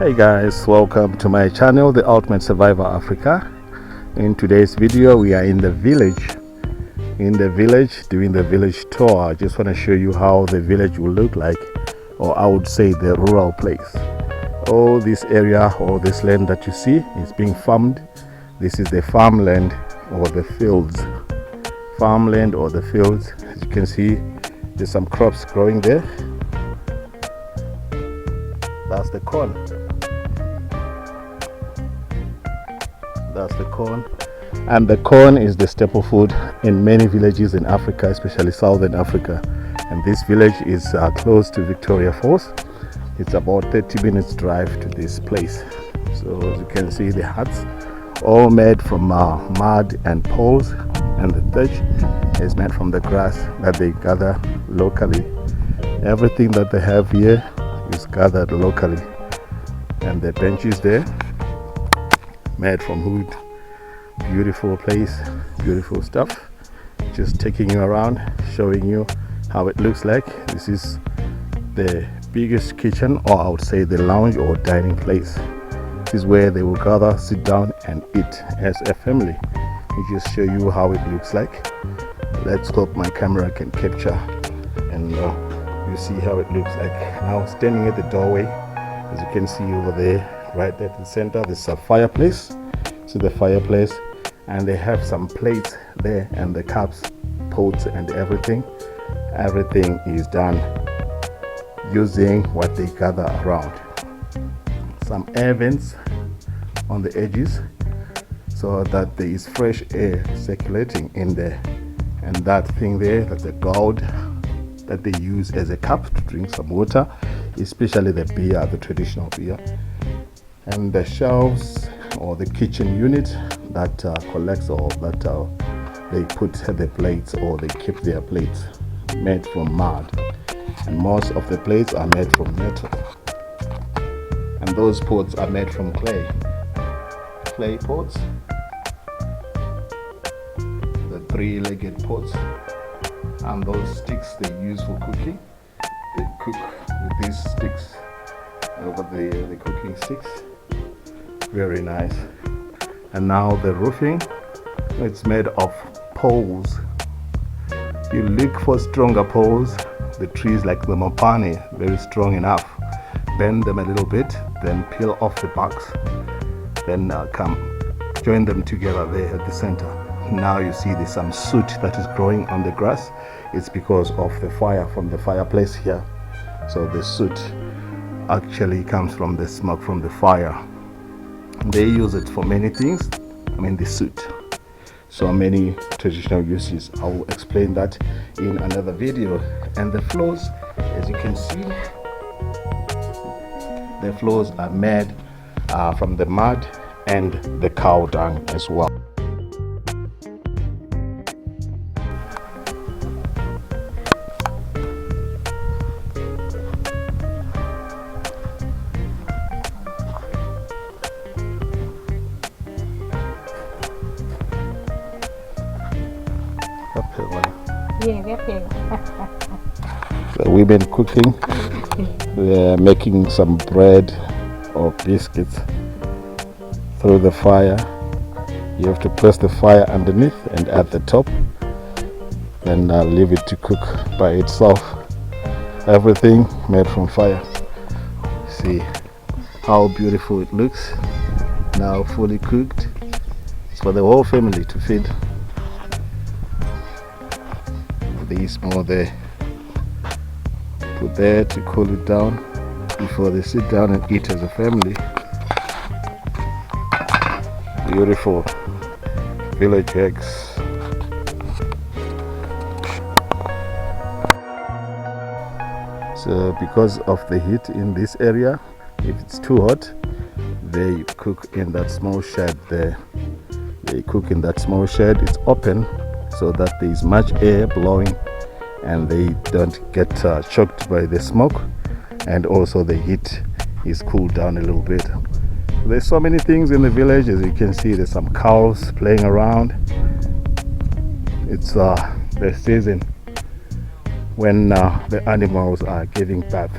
Hey guys, welcome to my channel, The Ultimate Survivor Africa. In today's video we are in the village doing the village tour. I just want to show you how the village will look like, or I would say the rural place. All this area or this land that you see is being farmed. This is the farmland or the fields. Farmland or the fields. As you can see, there's some crops growing there. That's the corn. That's the corn. And the corn is the staple food in many villages in Africa, especially Southern Africa. And this village is close to Victoria Falls. It's about 30 minutes drive to this place. So as you can see, the huts all made from mud and poles, and the thatch is made from the grass that they gather locally. Everything that they have here is gathered locally, and the benches there made from wood. Beautiful place, beautiful stuff. Just taking you around, showing you how it looks like. This is the biggest kitchen, or I would say the lounge or dining place. This is where they will gather, sit down and eat as a family. I just show you how it looks like. Let's hope my camera can capture and you see how it looks like. Now standing at the doorway, as you can see over there, right at the center, there's a fireplace. See the fireplace, and they have some plates there, and the cups, pots and everything is done using what they gather around. Some air vents on the edges so that there is fresh air circulating in there, and that thing there, that's the gourd that they use as a cup to drink some water, especially the beer, the traditional beer. And the shelves or the kitchen unit that collects, or that they put the plates, or they keep their plates, made from mud, and most of the plates are made from metal, and those pots are made from clay pots, the three-legged pots. And those sticks they use for cooking, they cook with these sticks over the cooking sticks. Very nice. And now the roofing, it's made of poles. You look for stronger poles, the trees like the mopane, very strong enough. Bend them a little bit, then peel off the barks, then come join them together there at the center. Now you see there's some soot that is growing on the grass. It's because of the fire from the fireplace here. So the soot actually comes from the smoke from the fire. They use it for many things. I mean, the soot. So many traditional uses. I will explain that in another video. And the floors, as you can see, the floors are made from the mud and the cow dung as well. The women cooking, they're making some bread or biscuits through the fire. You have to press the fire underneath and at the top, then leave it to cook by itself. Everything made from fire. See how beautiful it looks. Now fully cooked. It's for the whole family to feed. These more there, put there to cool it down before they sit down and eat as a family. Beautiful village eggs. So because of the heat in this area, if it's too hot, they cook in that small shed there. They cook in that small shed. It's open, so that there is much air blowing and they don't get choked by the smoke, and also the heat is cooled down a little bit. There's so many things in the village. As you can see, there's some cows playing around. It's the season when the animals are giving birth.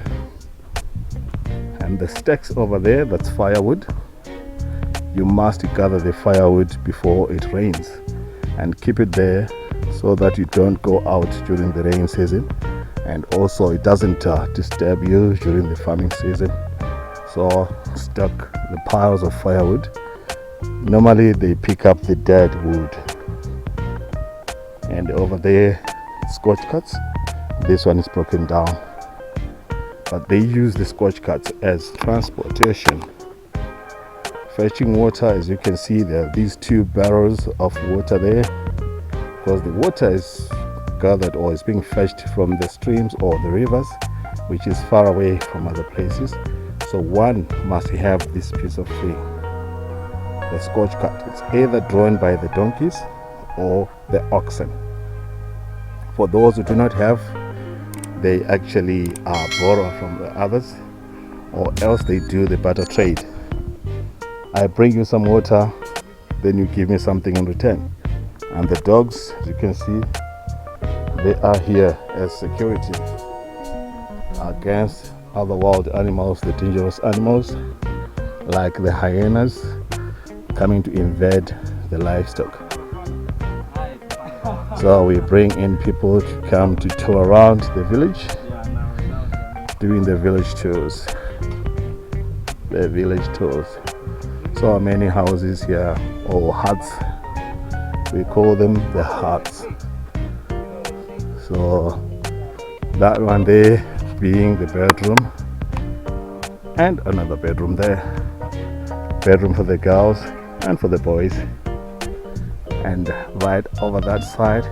And the stakes over there, that's firewood. You must gather the firewood before it rains and keep it there so that you don't go out during the rain season, and also it doesn't disturb you during the farming season. So stack the piles of firewood. Normally they pick up the dead wood. And over there, scorch cuts. This one is broken down, but they use the scorch cuts as transportation. Fetching water, as you can see, there are these 2 barrels of water there, because the water is gathered or is being fetched from the streams or the rivers, which is far away from other places. So one must have this piece of thing, the scorch cut. It's either drawn by the donkeys or the oxen. For those who do not have, they actually borrow from the others, or else they do the barter trade. I bring you some water, then you give me something in return. And the dogs, as you can see, they are here as security against other wild animals, the dangerous animals like the hyenas coming to invade the livestock. So we bring in people to come to tour around the village, doing the village tours. The village tours. So many houses here, or huts. We call them the huts. So that one there being the bedroom, and another bedroom there. Bedroom for the girls and for the boys. And right over that side,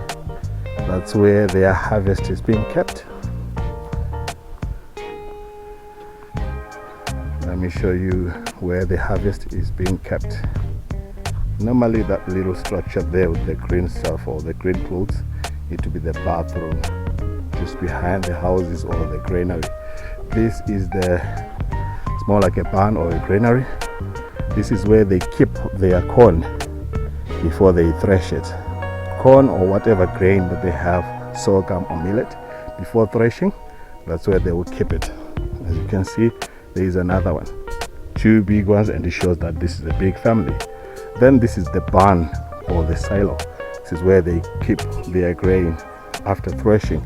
that's where their harvest is being kept. Let me show you where the harvest is being kept. Normally that little structure there with the green stuff or the green clothes, it will be the bathroom just behind the houses or the granary. This is it's more like a barn or a granary. This is where they keep their corn before they thresh it. Corn or whatever grain that they have, sorghum or millet, before threshing, that's where they will keep it. As you can see, there is another one, 2 big ones, and it shows that this is a big family. Then this is the barn or the silo. This is where they keep their grain after threshing.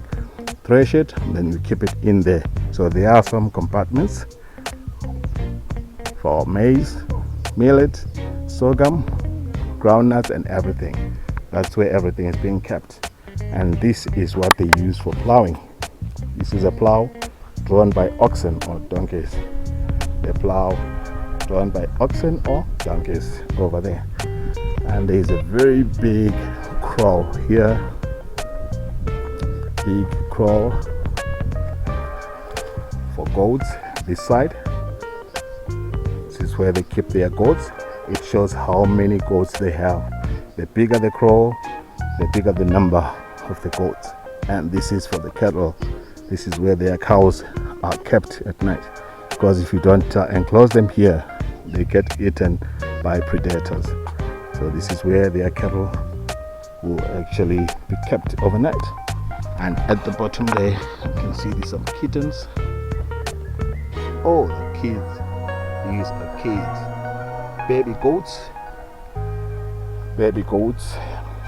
Thresh it, then you keep it in there. So there are some compartments for maize, millet, sorghum, groundnuts and everything. That's where everything is being kept. And this is what they use for plowing. This is a plow drawn by oxen or donkeys. The plow drawn by oxen or donkeys over there. And there is a very big kraal here. Big kraal for goats this side. This is where they keep their goats. It shows how many goats they have. The bigger the kraal, the bigger the number of the goats. And this is for the cattle. This is where their cows are kept at night, because if you don't enclose them here, they get eaten by predators. So this is where their cattle will actually be kept overnight. And at the bottom there, you can see these some kittens. Oh, the kids. These are kids. Baby goats. Baby goats.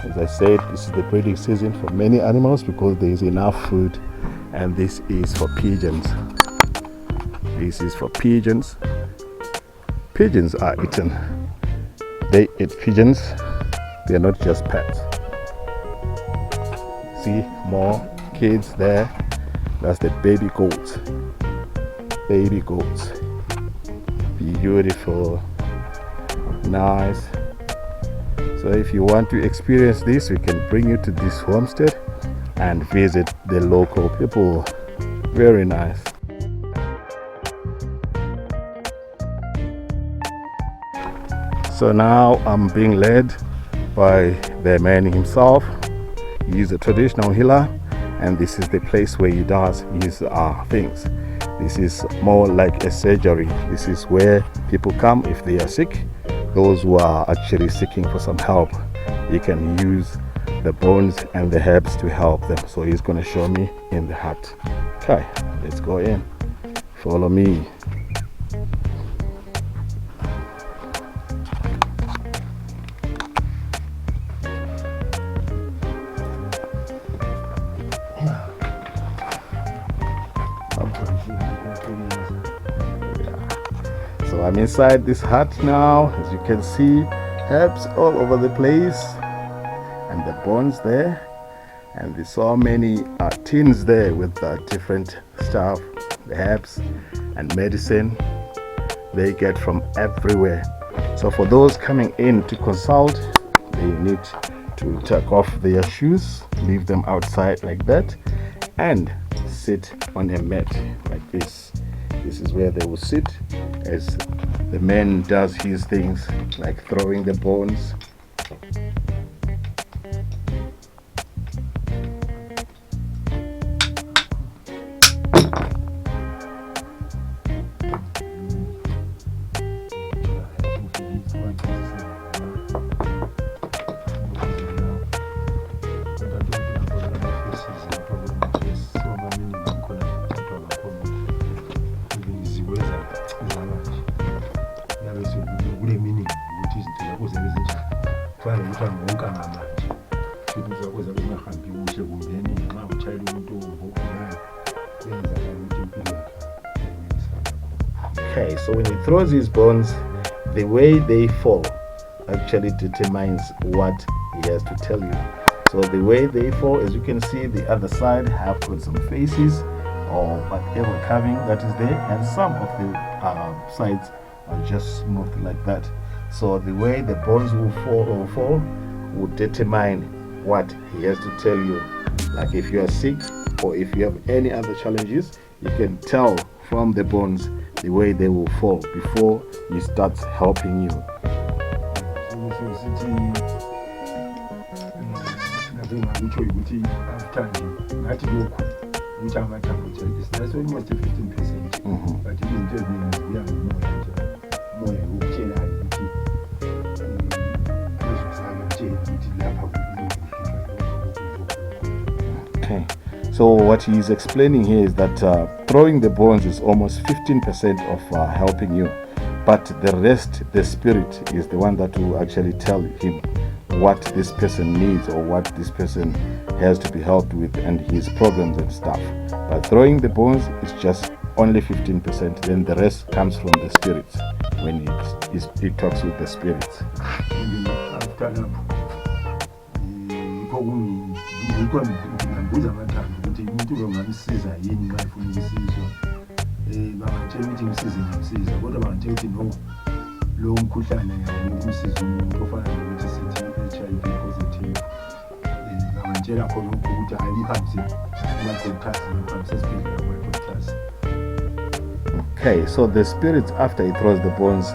As I said, this is the breeding season for many animals because there is enough food. And this is for pigeons. This is for pigeons. Pigeons are eaten. They eat pigeons. They are not just pets. See more kids there. That's the baby goats. Baby goats. Beautiful. Nice. So if you want to experience this, we can bring you to this homestead and visit the local people. Very nice. So now I'm being led by the man himself. He is a traditional healer, and this is the place where he does his things. This is more like a surgery. This is where people come if they are sick. Those who are actually seeking for some help, he can use the bones and the herbs to help them. So he's going to show me in the hut. Okay, let's go in. Follow me. So I'm inside this hut now. As you can see, herbs all over the place, and the bones there, and there's so many tins there with different stuff, the herbs and medicine they get from everywhere. So for those coming in to consult, they need to take off their shoes, leave them outside like that, and sit on a mat like this. This is where they will sit as the man does his things, like throwing the bones. Okay, so when he throws his bones, the way they fall actually determines what he has to tell you. So the way they fall, as you can see, the other side have got some faces or whatever carving that is there, and some of the sides are just smooth like that. So the way the bones will fall will determine what he has to tell you. Like if you are sick or if you have any other challenges, you can tell from the bones the way they will fall before he starts helping you. That's almost 15%. But even we are more Okay, so what he's explaining here is that throwing the bones is almost 15% of helping you, but the rest, the spirit, is the one that will actually tell him what this person needs or what this person has to be helped with and his problems and stuff. But throwing the bones is just only 15%, then the rest comes from the spirits when he talks with the spirits. Okay, so the spirits, after he throws the bones,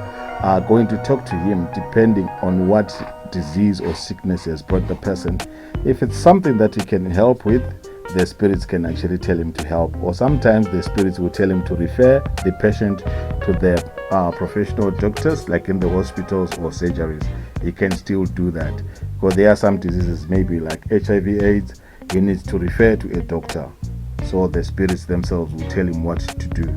are going to talk to him depending on what disease or sickness has brought the person. If it's something that he can help with, the spirits can actually tell him to help, or sometimes the spirits will tell him to refer the patient to their professional doctors, like in the hospitals or surgeries. He can still do that, because there are some diseases, maybe like HIV/AIDS, he needs to refer to a doctor, so the spirits themselves will tell him what to do.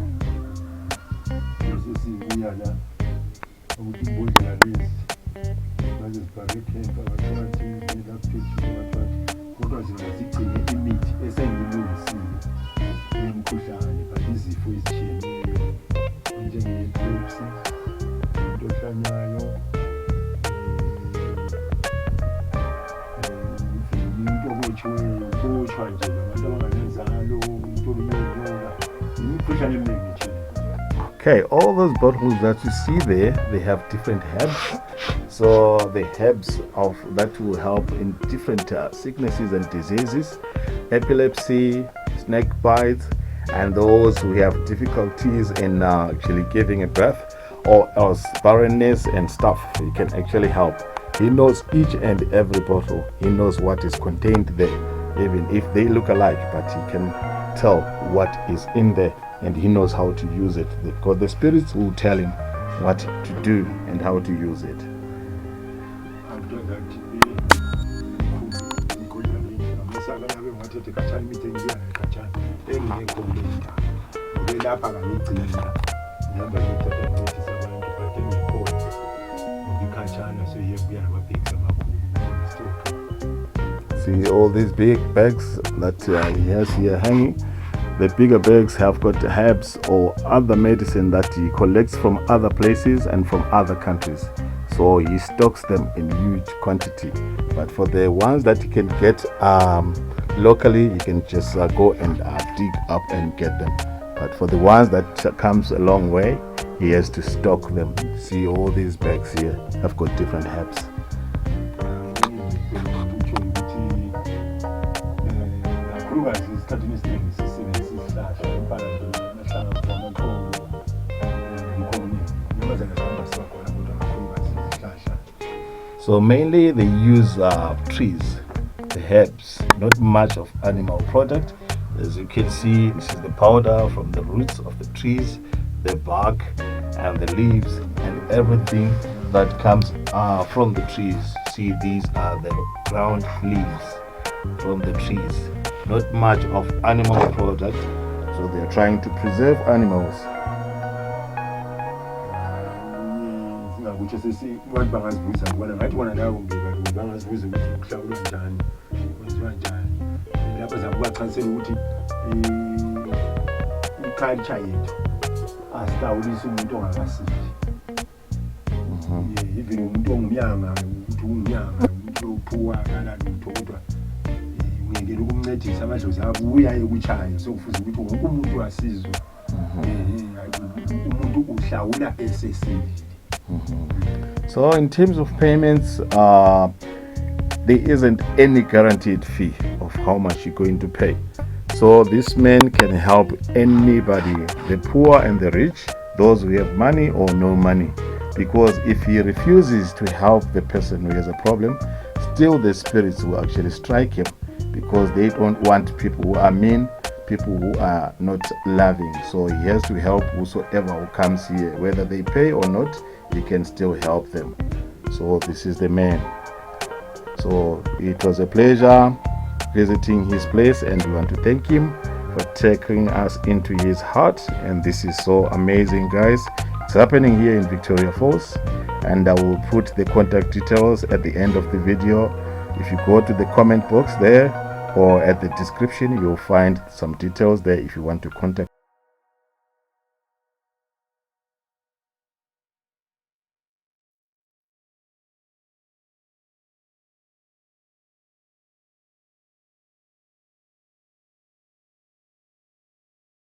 Okay, all those bottles that you see there, they have different herbs. So the herbs that will help in different sicknesses and diseases, epilepsy, snake bites, and those who have difficulties in actually giving a birth, or else barrenness and stuff. He can actually help. He knows each and every bottle. He knows what is contained there, even if they look alike, but he can tell what is in there, and he knows how to use it, because the spirits will tell him what to do and how to use it. See all these big bags that he has here hanging. The bigger bags have got herbs or other medicine that he collects from other places and from other countries. So he stocks them in huge quantity. But for the ones that you can get locally, you can just go and dig up and get them. But for the ones that comes a long way, he has to stock them. See, all these bags here have got different herbs. So mainly they use trees, the herbs, not much of animal product. As you can see, this is the powder from the roots of the trees, the bark and the leaves and everything that comes from the trees. See, these are the ground leaves from the trees, not much of animal product. So they are trying to preserve animals. So in terms of payments, there isn't any guaranteed fee of how much you're going to pay. So this man can help anybody, the poor and the rich, those who have money or no money. Because if he refuses to help the person who has a problem, still the spirits will actually strike him, because they don't want people who are mean, people who are not loving. So he has to help whosoever who comes here, whether they pay or not, he can still help them. So this is the man. So it was a pleasure visiting his place, and we want to thank him for taking us into his heart. And this is so amazing, guys. It's happening here in Victoria Falls, and I will put the contact details at the end of the video. If you go to the comment box there or at the description, you'll find some details there if you want to contact